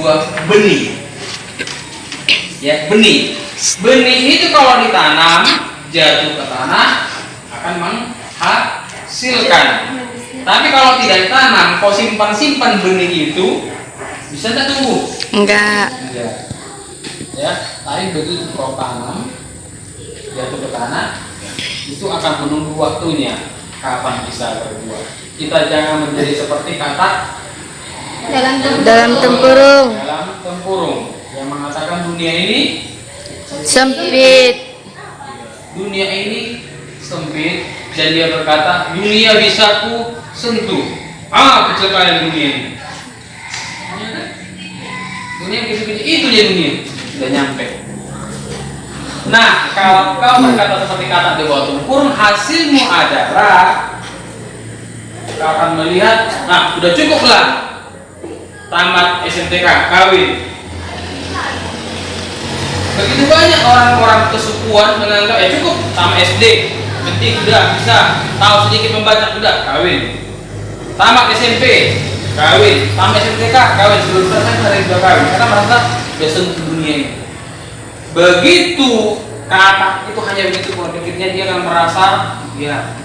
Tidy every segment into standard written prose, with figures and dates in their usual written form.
sebuah benih. Ya, benih. Benih itu kalau ditanam jatuh ke tanah akan menghasilkan. Tapi kalau tidak ditanam, kau simpan benih itu bisa tidak tumbuh? Enggak. Ya, tapi begitu kau tanam jatuh ke tanah, itu akan menunggu waktunya kapan bisa berbuah. Kita jangan menjadi seperti kata Dalam tempurung. dalam tempurung yang mengatakan dunia ini Sempit. dunia ini sempit, dan dia berkata dunia bisa ku sentuh. Kecelakaan dunia ini. Dunia kecil-kecil itu ya dunia, sudah nyampe. Nah, kalau kau berkata seperti kata di bawah tempurung, hasilmu adalah kau akan melihat, nah sudah cukuplah tamat SMTK, kawin. Begitu banyak orang-orang kesukuan menganggap cukup tamat SD, penting udah bisa tahu sedikit membaca, udah kawin. Tamat SMP, kawin. Tamat SMTK, kawin. Sebelum selesai hari sudah kawin, karena merasa sudah sentuh dunia ini. Begitu kata itu hanya begitu pola pikirnya, dia akan merasa ya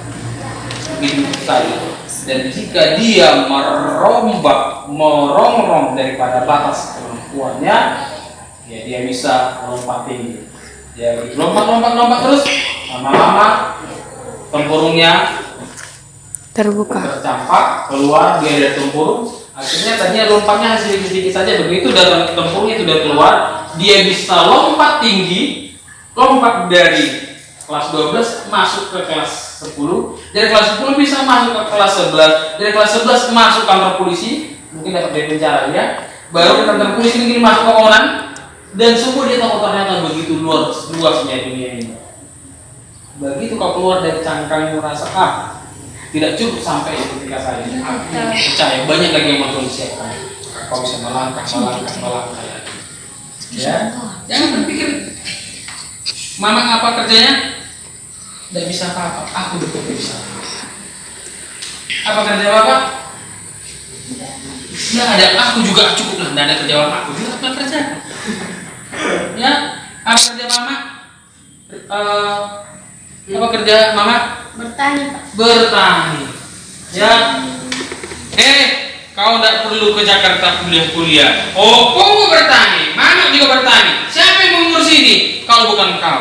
begitu saja. Dan jika dia merongrong daripada batas kemampuannya, ya dia bisa melompat tinggi. Ya lompat terus, lama-lama tempurungnya Terbuka. tercampak keluar dia dari tempurung. Akhirnya tadinya lompatnya sedikit saja, begitu dari tempurungnya sudah keluar, dia bisa lompat tinggi, lompat dari kelas 12 masuk ke kelas 10, dari kelas 10 bisa masuk ke kelas 11, dari kelas 11 masuk kantor polisi, mungkin dapat dari penjara ya, baru ke kantor polisi mungkin masuk ke Onan, dan semua dia tahu ternyata begitu luasnya dunia ini. Begitu kau keluar dari cangkangmu merasa tidak cukup sampai ketika saya percaya banyak lagi yang mau disiapkan. Kau bisa melangkah lagi. Ya, jangan berpikir Mama apa kerjanya? Tidak bisa apa-apa. Aku betul bisa. Apa kerja Bapak? Tidak ada. Aku juga cukup lah. Tidak ada kerja Bapak. Aku juga tidak kerja. Ya, apa kerja Mama? Apa kerja Mama? Bertani, Pak. Bertani. Ya. Kau tidak perlu ke Jakarta kuliah. Oh, kau mau bertani. Mama juga bertani. Siapa yang mengurus ini? Kalau bukan kau.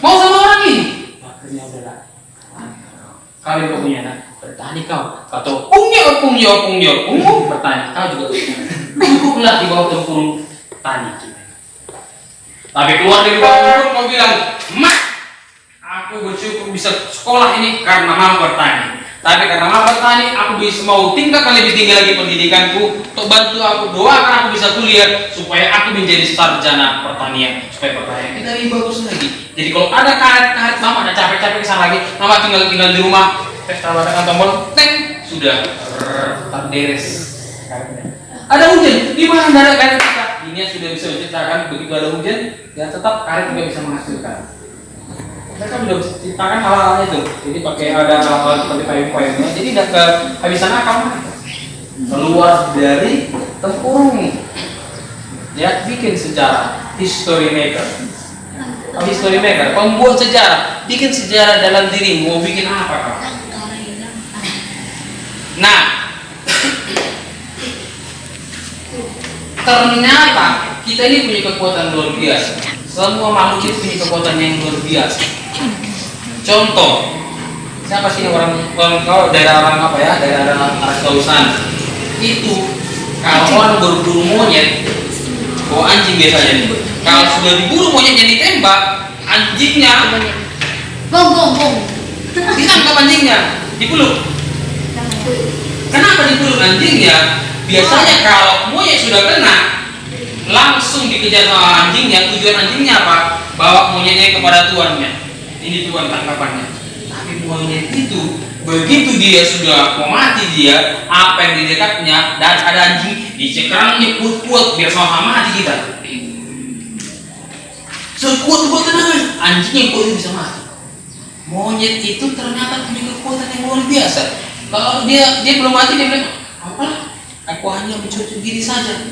Mau sama orang ini? Akhirnya adalah kau yang punya anak. Bertani kau. Kau punya bertani. Kau juga bertani. Cukuplah di bawah tempurung tani kita. Tapi keluar dari bawah tempurung kau bilang, Mak, aku bersyukur bisa sekolah ini karena Mama bertani. Tapi karena Mama bertani, aku bisa mau tingkatkan lebih tinggi lagi pendidikanku untuk bantu aku, doakan aku bisa kuliah supaya aku menjadi sarjana pertanian, supaya pertanian kita lebih bagus lagi. Jadi kalau ada karet Mama ada capek-capek kesana lagi, Mama tinggal di rumah, pesta tekan tombol, sudah terberes karetnya. Ada hujan, di mana ada karet kita? Ini sudah bisa menciptakan begitu ada hujan, dan tetap karet juga bisa menghasilkan. Mereka sudah ciptakan hal-hal itu, jadi pakai ada hal-hal seperti payung-payungnya, jadi tidak kehabisan akal keluar dari tempurung. Ya, bikin sejarah, history maker, pembuat sejarah, bikin sejarah dalam dirimu. Mau bikin apa kau? Nah, ternyata kita ini punya kekuatan luar biasa. Semua makhluk itu punya kekuatan yang luar biasa. Contoh, siapa sih orang kau daerah orang apa ya? Daerah Arab Kausan. Itu kalau orang berburu monyet, bawa anjing biasanya. Kalau sudah diburu monyetnya ditembak, anjingnya Bong. ditangkap anjingnya, dipeluk. Kenapa dipeluk anjingnya? Biasanya kalau monyet sudah kena, langsung dikejar sama anjingnya. Tujuan anjingnya apa? Bawa monyetnya kepada tuannya. Ini tuan tangkapannya. Tapi monyet itu begitu dia sudah mau mati, dia apa yang di dekatnya dan ada anjing dicekrangnya kuat-kuat biar sama mati kita. Sekuat-kuat tenang, anjing yang kuat bisa mati. Monyet itu ternyata punya kekuatan yang luar biasa. Kalau dia belum mati, dia bilang, apalah, aku hanya mencuci diri saja.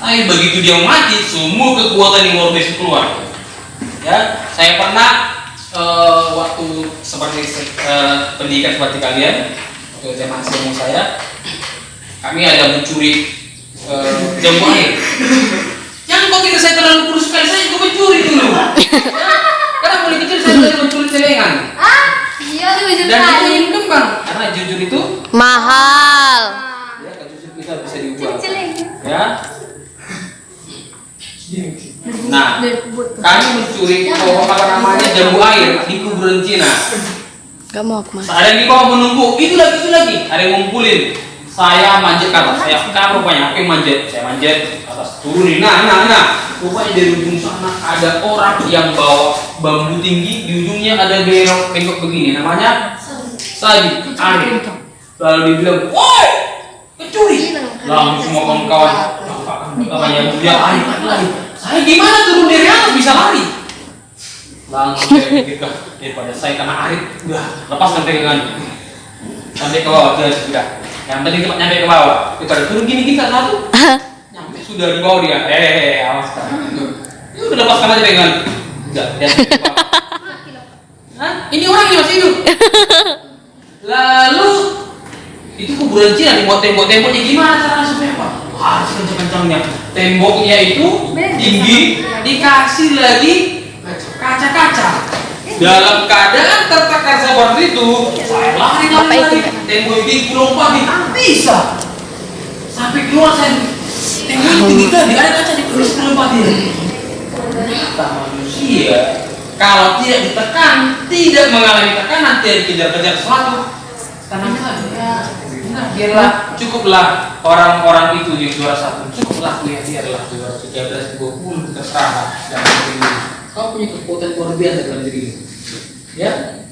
Tapi begitu dia mati, semua kekuatan yang luar biasa keluar. Ya, saya pernah waktu seperti pendidikan seperti kalian, waktu saya masih umur saya, kami ada mencuri jambu air. Jangan kau kira saya terlalu kurus sekali, saya juga mencuri dulu. Karena mulai kecil saya sudah mencuri celengan. Iya, itu jujur Dan itu kali. ingin kembang, karena jujur itu Mahal. ya kan jujur kita bisa diubah. Celeng. Ya. Nah, kami mencuri apa namanya jambu air di kuburan Cina. Gak mau aku mas. Ada yang di bawah menunggu, itu lagi, ada yang ngumpulin. Saya manjat ke atas, saya kan rupanya aku yang manjat, saya manjat ke atas turunin. Nah, rupanya dari ujung sana ada orang yang bawa bambu tinggi, di ujungnya ada bengkok begini, namanya Sadi, Arif. Lalu dia bilang, woi, pencuri. Langsung semua kawan-kawan, katanya dia lari. Saya gimana turun dari atas bisa lari? Langsung saya pikir daripada saya kena Arif, udah lepaskan pegangan. Sampai ke bawah, sudah. Yang penting cepat nyampe ke bawah. Kita turun gini satu. Nyampe sudah di bawah dia. Awas kan. Ini udah lepaskan aja pegangan. Udah, dia sampai ke bawah. Hah? Ini orang yang masih hidup. Lalu itu kuburan Cina dibuat tembok-temboknya gimana caranya supaya apa? Harus kencang-kencangnya. Temboknya itu tinggi, dikasih lagi kaca-kaca. Dalam keadaan tertekan seperti itu, saya lari. Tembok ini lompat bisa sampai keluar saya. Tembok ini tinggi kan, ada kaca di terus lompatin. Ternyata manusia kalau tidak ditekan, tidak mengalami tekanan, tidak dikejar-kejar sesuatu, tenang saja. Nah, biarlah, cukuplah orang-orang itu yang juara satu, cukuplah dia adalah juara 13, 20, terserah. Jangan begini. Kau punya kekuatan luar biasa dalam diri ini. Ya?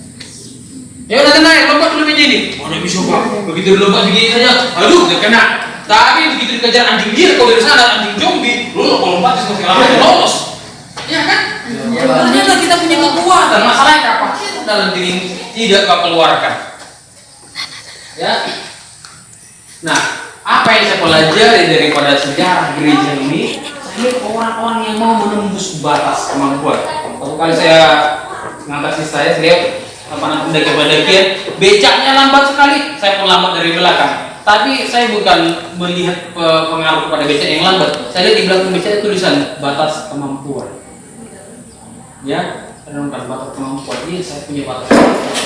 Ya udah tenang, lompat dulu begini. Mana bisa pak? Begitu lompat begini saja, aduh, udah kena. Tapi begitu dikejar anjing liar, kau dari sana anjing zombie, lu lompat seperti lama lolos. Ya kan? Ternyata kita punya kekuatan. Masalahnya apa? Dalam diri ini tidak kau keluarkan. Ya. Nah, apa yang saya pelajari daripada sejarah gereja ini? Saya orang-orang yang mau menembus batas kemampuan. Satu kali saya ngantar saya lihat pendaki-pendakian, becaknya lambat sekali. Saya pun lambat dari belakang. Tapi saya bukan melihat pengaruh kepada becak yang lambat. Saya lihat di belakang becak tulisan batas kemampuan. Ya, renungkan batas kemampuan. Ini saya punya batas kemampuan.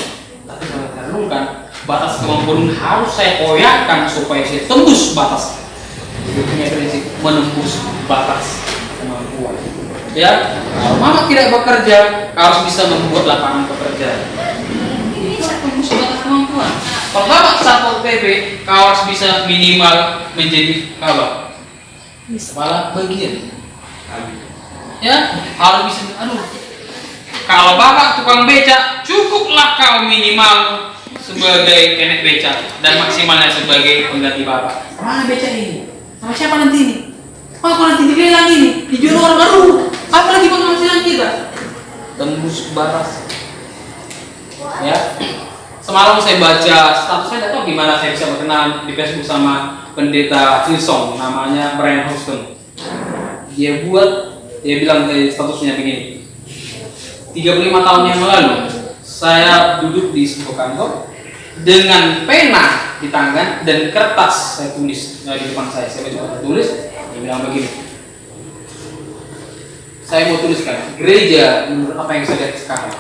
Tapi kalau saya renungkan, batas kemampuan harus saya koyakkan supaya saya tembus batas. Saya punya prinsip menembus batas kemampuan. Ya, kalau mama tidak bekerja, harus bisa membuat lapangan pekerjaan. Ini tembus batas kemampuan. Kalau mama Satpol PP, kau harus bisa minimal menjadi apa? Kepala bagian. Ya, harus bisa. Kalau bapak tukang becak, cukuplah kau minimal sebagai kenek becak dan maksimalnya sebagai pengganti bapak. Mana becak ini? Sama siapa nanti ini? Oh, kalau nanti dilelang ini, dijual orang baru. Apalagi penghasilan kita? Tembus batas. Ya. Semalam saya baca status, saya tidak tahu gimana saya bisa berkenalan di Facebook sama pendeta Hillsong, namanya Brian Houston. Dia bilang di statusnya begini. 35 tahun yang lalu, saya duduk di sebuah kantor dengan pena di tangan dan kertas saya tulis di depan saya coba tulis. Dia bilang begini, saya mau tuliskan gereja menurut apa yang saya lihat sekarang.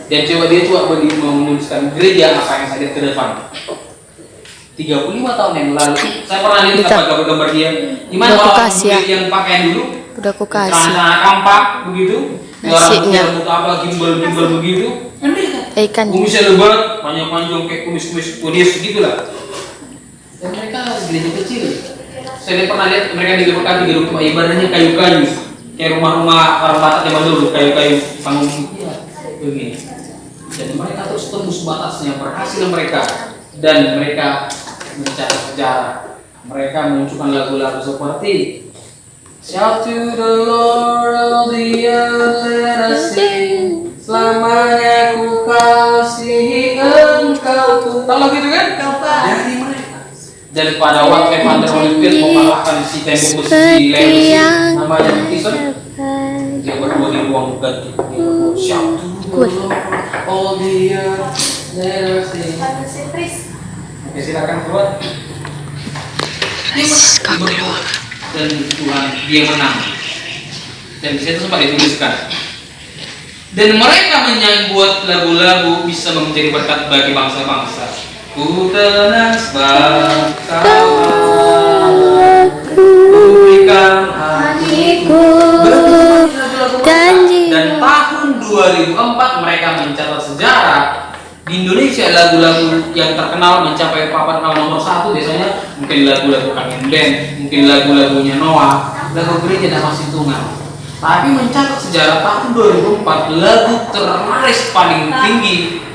Dan dia coba menuliskan gereja apa yang saya lihat ke depan. 35 tahun yang lalu, saya pernah lihat gambar-gambar dia. Gimana orang yang pakaian dulu? Udah aku kasih. Celana kampak begitu. Nasinya. Orang apa gimbal begitu. Ikan. Kumisnya lebat, panjang-panjang kayak kumis-kumis podies segitulah. Dan mereka gereja kecil. Saya pernah lihat mereka digerakkan di rumah ibadahnya kayu-kayu. Kayak rumah-rumah orang Batak zaman dulu, kayu-kayu panggung begini. Dan mereka terus tembus batasnya, berhasil mereka. Dan mereka mencari sejarah. Mereka menunjukkan lagu-lagu seperti Shout to the Lord of the earth, let us sing. Selamanya ku kasihi engkau. Tahu lagu itu kan? Dari mereka. daripada waktu Evander Holyfield mengalahkan si tembok besi Lewis namanya Tyson, dia berdua di ruang ganti. Dia berdua shout all the year never see. Oke, silakan keluar. Kau keluar. Dan Tuhan dia menang. Dan di situ sempat dituliskan. Dan mereka membuat lagu-lagu bisa menjadi berkat bagi bangsa-bangsa. Ku tenang sebab kau berikan hatiku. Dan tahun 2004 mereka mencatat sejarah. Di Indonesia lagu-lagu yang terkenal mencapai papan nomor 1 biasanya mungkin lagu-lagu Kangen Band, mungkin lagu-lagunya Noah, lagu gereja dan Masjidungan. Tapi mencatat sejarah tahun 2004 lagu terlaris paling tinggi.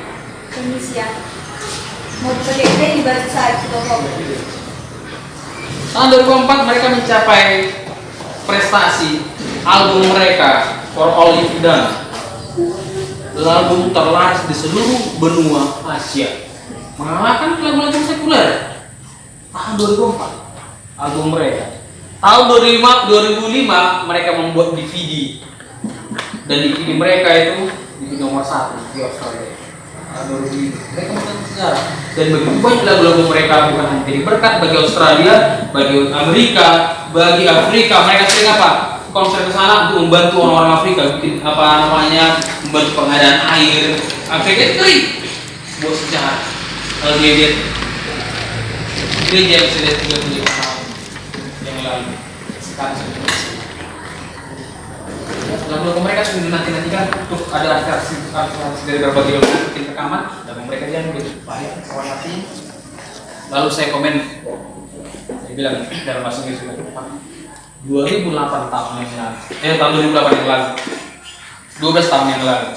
Tahun 2004 mereka mencapai prestasi album mereka For All You've Done. Lagu terlaris di seluruh benua Asia, mengalahkan lagu-lagu sekuler. Tahun 2004 album mereka. Tahun 2005 mereka membuat DVD, dan DVD mereka itu DVD nomor 1 di Australia. Tahun 2005 mereka mencatat sejarah, dan begitu banyak lagu-lagu mereka bukan hanya jadi berkat bagi Australia, bagi Amerika, bagi Afrika. Mereka sering apa? Konser ke sana untuk membantu orang-orang Afrika, bikin apa namanya, membantu pengadaan air. Afrika itu kering, buat sejarah. Kalau dia lihat gereja yang sudah 37 tahun yang lalu, sekarang sudah selesai. Lagu-lagu mereka sudah dinanti-nantikan untuk ada artis dari berbagai lagu bikin rekaman. Lagu mereka yang begitu baik, kawan hati. Lalu saya komen, saya bilang dalam bahasa Inggris juga, 2008 tahun yang lalu, tahun 2008 yang lalu, 12 tahun yang lalu,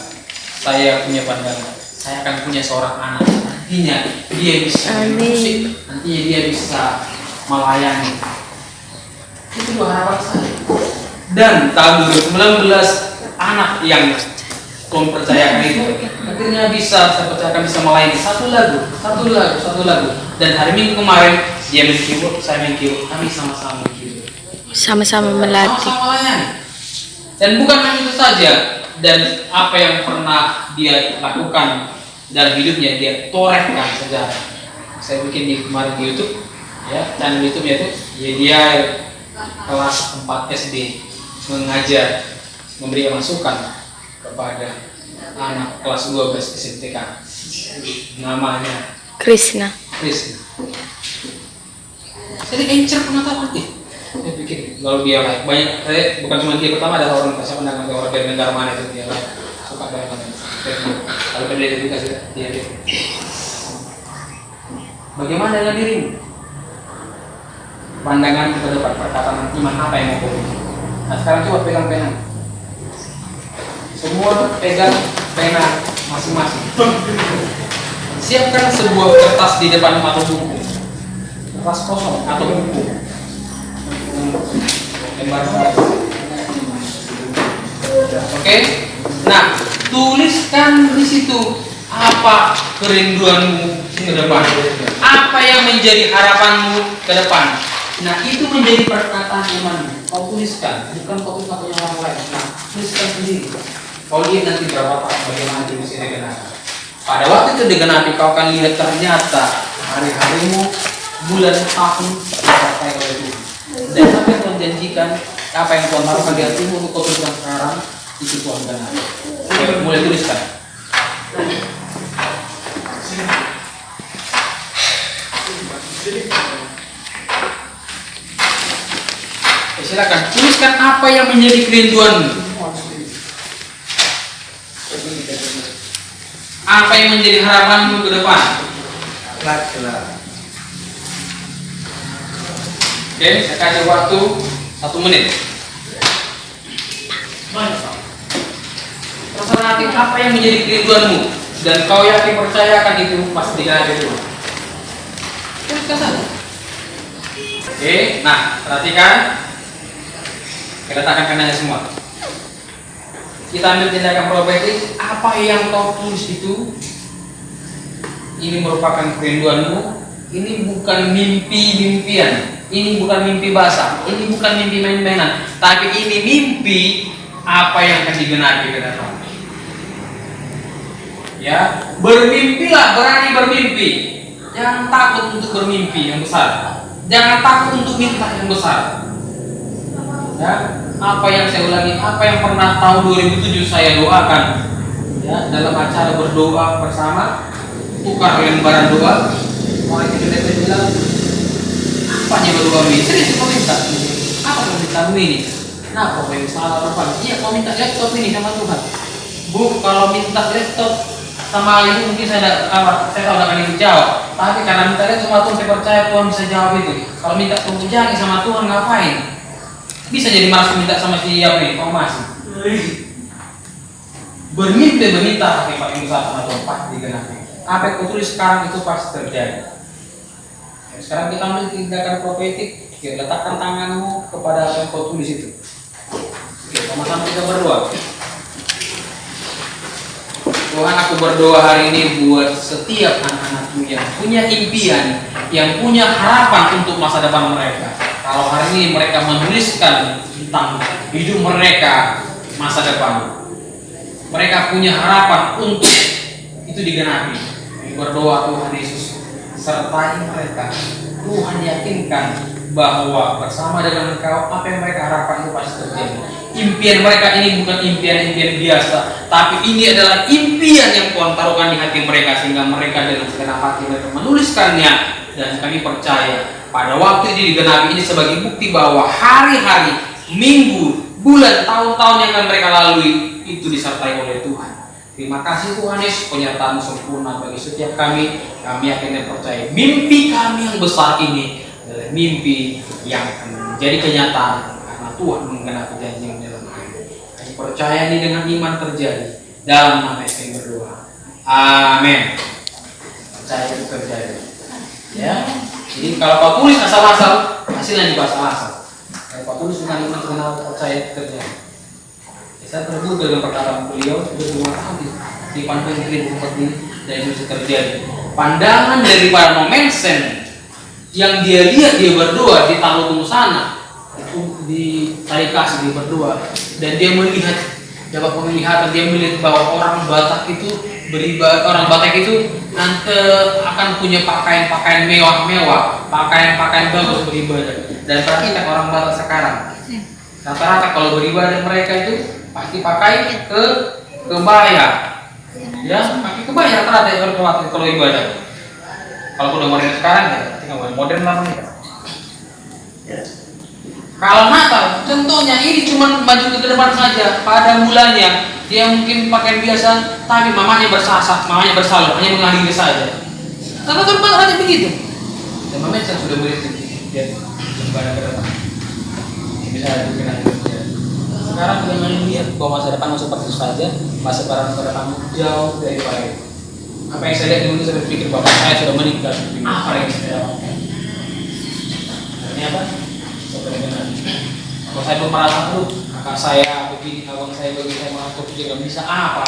saya punya pandangan, saya akan punya seorang anak, nantinya dia bisa musik, nantinya dia bisa melayani. Itu dua harapan saya. Dan tahun 2019 anak yang Tuhan percayakan itu akhirnya bisa, saya percayakan bisa melayani satu lagu. Dan hari Minggu kemarin dia main keyboard, saya main keyboard, kami sama-sama main keyboard. Sama-sama melatih. Sama-sama melayani. Dan bukan hanya itu saja, dan apa yang pernah dia lakukan dalam hidupnya dia torehkan sejarah. Saya bikin di kemarin di YouTube, ya, channel YouTube-nya itu, ya, dia kelas 4 SD mengajar, memberi masukan kepada anak kelas 12 SMTK. Namanya Krishna. Jadi encer pengetahuan deh. Saya pikir kalau dia like banyak, saya bukan cuma dia pertama, ada orang saya mendengar orang dari negara mana itu dia like suka banget. Kalau dia dikasih dia. Bagaimana dengan dirimu? Pandangan ke depan, perkataan iman apa yang mau kau? Nah sekarang coba pegang pena. Semua pegang pena masing-masing. Siapkan sebuah kertas di depan atau buku, kertas kosong atau buku. Oke, nah tuliskan di situ apa kerinduanmu ke depan, apa yang menjadi harapanmu ke depan. Nah itu menjadi perkataan imanmu. Kau tuliskan, bukan kau tuliskan punya orang lain. Nah tuliskan sendiri. Kau lihat nanti berapa tahun bagaimana itu bisa digenapi. Pada waktu itu digenapi, kau akan lihat ternyata hari-harimu, bulan, tahun dicapai oleh Tuhan. Dan apa yang Tuhan janjikan, apa yang Tuhan lakukan di hatimu untuk kau tuliskan sekarang, itu Tuhan genapi. Oke, mulai tuliskan. Silakan tuliskan apa yang menjadi kerinduanmu, apa yang menjadi harapanmu ke depan. Oke, saya kasih waktu 1 menit. Terserah hati apa yang menjadi kerinduanmu dan kau yakin percayakan itu pasti ada itu. Tuliskan saja. Oke, nah perhatikan. Kita letakkan kanannya semua. Kita ambil tindakan profetis. Apa yang kau tulis itu, ini merupakan kerinduanmu Ini bukan mimpi-mimpian, ini bukan mimpi basah, ini bukan mimpi main-mainan, tapi ini mimpi apa yang akan digenapi ke depan. Ya, bermimpilah, berani bermimpi. Jangan takut untuk bermimpi yang besar. Jangan takut untuk minta yang besar. Ya, apa yang saya ulangi, apa yang pernah tahun 2007 saya doakan, ya, dalam acara berdoa bersama, tukar lembaran doa. Orang itu bilang, apa yang berdoa ini? Serius kau minta? Apa yang minta ini? Kenapa kau yang salah apa? Iya, kau minta laptop ini sama Tuhan. Bu, kalau minta laptop sama itu mungkin saya tahu akan dijawab. Tapi karena minta laptop sama Tuhan, saya percaya Tuhan bisa jawab itu. Kalau minta tunjangan sama Tuhan ngapain? Bisa jadi malas minta sama siapa nih? Kau masih bermimpi meminta hati paling besar sama Tuhan pasti digenapi. Apa yang kau tulis sekarang itu pasti terjadi. Sekarang kita ambil tindakan profetik, letakkan tanganmu kepada apa yang kau tulis itu. Oke, sama-sama kita berdoa. Tuhan, aku berdoa hari ini buat setiap anak-anakmu yang punya impian, yang punya harapan untuk masa depan mereka. Kalau hari ini mereka menuliskan tentang hidup mereka masa depan, mereka punya harapan untuk itu digenapi. Berdoa Tuhan Yesus sertai mereka. Tuhan yakinkan bahwa bersama dengan Engkau apa yang mereka harapkan itu pasti terjadi. Impian mereka ini bukan impian-impian biasa, tapi ini adalah impian yang Tuhan taruhkan di hati mereka sehingga mereka dengan segenap hati mereka menuliskannya. Dan kami percaya pada waktu ini digenapi ini sebagai bukti bahwa hari-hari, minggu, bulan, tahun-tahun yang akan mereka lalui itu disertai oleh Tuhan. Terima kasih Tuhan Yesus, penyertaan sempurna bagi setiap kami. Kami akhirnya percaya mimpi kami yang besar ini adalah mimpi yang akan menjadi kenyataan karena Tuhan menggenapi janji yang dalam kami. Kami percaya ini dengan iman terjadi dalam nama Yesus kami berdoa. Amin. Percaya itu terjadi. Ya. Jadi kalau kau tulis asal-asal, hasilnya juga asal-asal. Kalau kau tulis dengan iman kenal percaya itu terjadi. Saya terduga dengan perkataan beliau sudah 2 tahun di pandang ini dan itu bisa terjadi. Pandangan daripada momensen yang dia lihat dia berdoa di Talutung sana itu di Tarikasi dia berdoa dan dia melihat dapat penglihatan, dia melihat bahwa orang Batak itu beribadah, orang Batak itu nanti akan punya pakaian-pakaian mewah-mewah, pakaian-pakaian bagus beribadah. Dan perhatikan orang Batak sekarang, rata-rata kalau beribadah mereka itu pasti pakai kebaya, ya pakai kebaya rata-rata ya kalau ibadah. Kalau udah modern sekarang ya, tinggal modern lah nih. Ya. Kalau Natal, contohnya ini cuma maju ke depan saja. Pada mulanya dia mungkin pakaian biasa, tapi mamanya bersasak, mamanya bersalur, hanya menghadiri saja. Karena kan hanya begitu. Dan mamanya sudah begitu, dia kembali ke depan. Bisa dikenal. Sekarang jangan lihat bahwa masa depan seperti itu saja, masa depan jauh dari baik. Apa yang saya lihat dulu saya berpikir bahwa saya sudah meninggal. Apa yang saya lakukan? Ternyata seperti dengan kalau saya bermerasa dulu, kakak saya begini, abang saya begini, saya mengaku juga bisa apa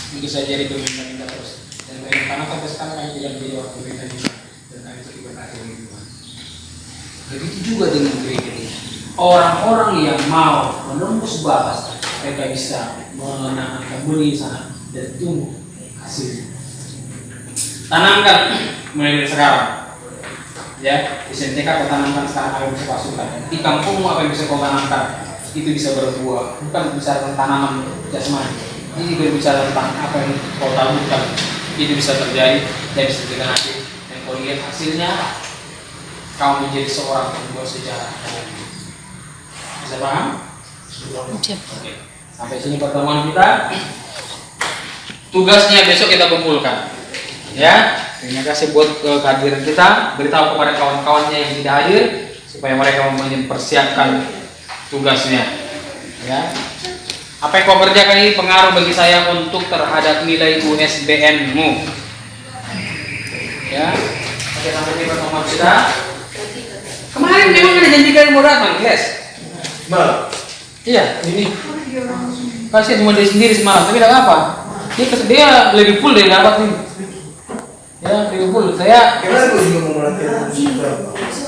mungkin saya jadi berminta terus. Dan karena sampai sekarang kami tidak menjadi orang berminta dan kami terlibat akhirnya juga. Begitu juga dengan gereja ini. Orang-orang yang mau menembus batas, mereka bisa menanamkan benih sana dan tumbuh hasil. Tanamkan mulai dari sekarang, ya. Di SMTK kau tanamkan sekarang apa yang bisa pasukan. Di kampungmu apa yang bisa kau tanamkan, itu bisa berbuah. Bukan bicara tentang tanaman jasmani, ini berbicara tentang apa yang kau taburkan. Itu bisa terjadi dan bisa digenapi. Dan kau lihat hasilnya, kau menjadi seorang pembuat sejarah. Bisa paham? Oke. Sampai sini pertemuan kita. Tugasnya besok kita kumpulkan. Ya, terima kasih buat kehadiran kita. Beritahu kepada kawan-kawannya yang tidak hadir supaya mereka mempersiapkan tugasnya. Ya. Apa yang kau kerjakan ini pengaruh bagi saya untuk terhadap nilai USBN-mu. Ya. Oke, sampai sini pertemuan kita. Kemarin memang ada janjikan mau datang, guys. Malam. Iya, ini. Kasih cuma diri sendiri semalam, tapi tidak apa. Dia lebih full dari dapat ini. Ya, Liverpool. Saya Gimana gue juga mau melatih musik drum?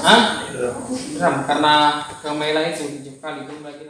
Hah? Drum karena Kang Maila itu 7 kali belum lagi